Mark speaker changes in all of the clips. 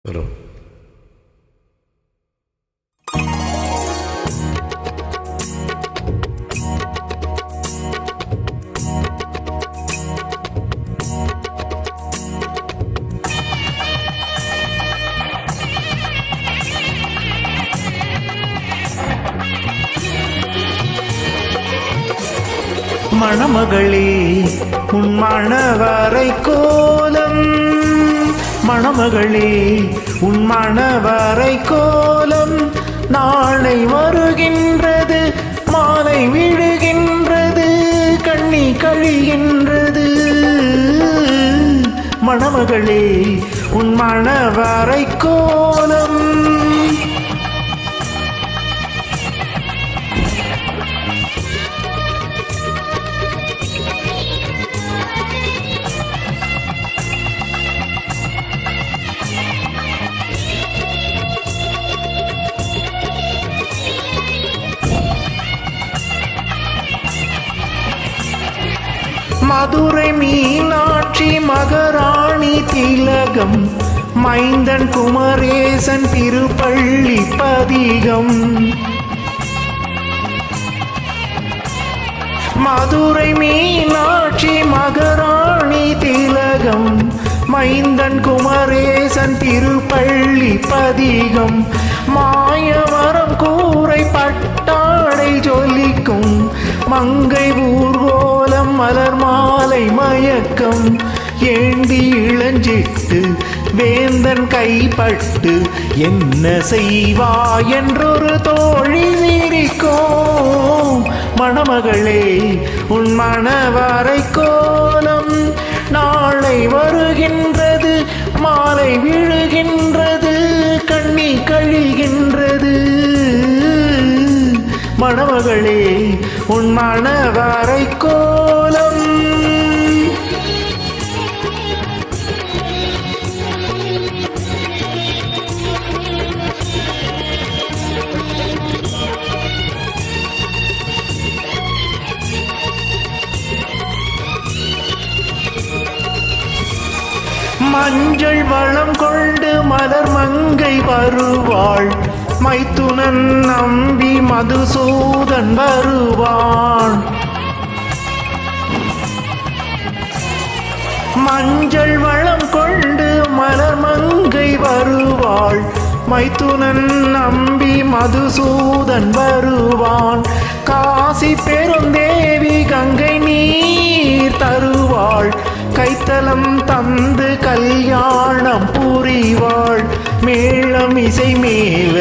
Speaker 1: வரும்.
Speaker 2: மணமகளே உன் மணவரை கோலம், மணமகளே உன் மணவரை கோலம் நாளை வருகின்றது, மாலை விழுகின்றது, கண்ணி கழிகின்றது. மணமகளே உன் மணவரை கோலம். மதுரை மீனாட்சி மகாராணி திலகம், மைந்தன் குமரேசன் திருப்பள்ளி பதிகம். மதுரை மீனாட்சி மகாராணி திலகம், மைந்தன் குமரேசன் திருப்பள்ளி பதிகம். மாயவரம் கூரை பட்டாடை ஜொலிக்கும், மங்கை ஊர்கோலம் மலர் மாலை மயக்கம். ஏந்தி இளஞ்சிட்டு வேந்தன் கைப்பட்டு என்ன செய்வா என்றொரு தோழி சிரிக்கும். மணமகளே உன் மணவரை கோலம் நாளை வருகின்றது, மாலை விழுகின்றது, கண்ணி கழிகின்றது. மணமகளே உன் மணவரை கோலம். மஞ்சள் வளம் கொண்டு மலர் மங்கை வருவாள், மைத்துனன் நம்பி மதுசூதன் வருவான். மஞ்சள் வளம் கொண்டு மலர் மங்கை வருவாள், மைத்துனன் நம்பி மதுசூதன் வருவான். காசி பெருந்தேவி கங்கை நீர் தருவாள், கைத்தலம் தந்து கல்யாணம் புரிவாள். மேளம் இசை மேல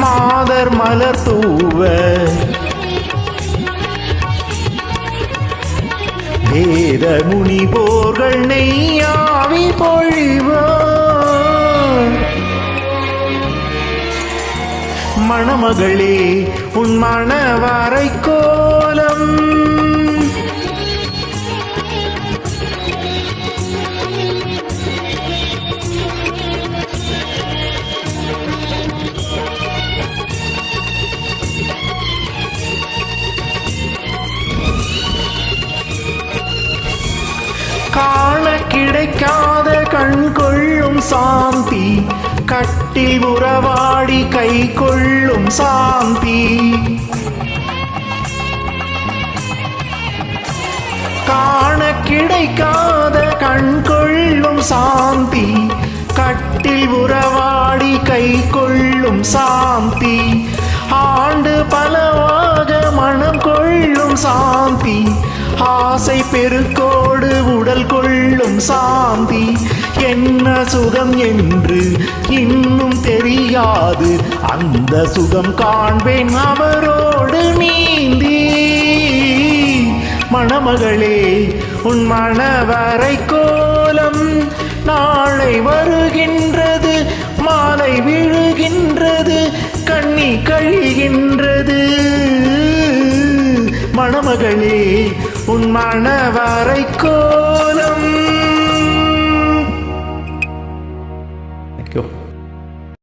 Speaker 2: மாதர் மலர் தூவ, வேத முனிவோர்கள் நெய்யாவி பொழிவார். மணமகளே உன் மணவரை கோலம். காண கிடைக்காத கண் கொள்ளும் சாந்தி, கட்டில் உறவாடி கை கொள்ளும் சாந்தி. காண கிடைக்காத கண் கொள்ளும் சாந்தி, கட்டில் உறவாடி கை கொள்ளும் சாந்தி. ஆண்டு பலவாக மனம் கொள்ளும் சாந்தி, ஆசை பெருக்கோடு உடல் கொள்ளும் சாந்தி. என்ன சுகம் என்று இன்னும் தெரியாது, அந்த சுகம் காண்பேன் அவரோடு நீந்தி. மணமகளே உன் மணவரை கோலம் நாளை வருகின்றது, மாலை விழுகின்றது, கண்ணி கழிகின்றது. மணமகளே உன் மணவரை கோலம்.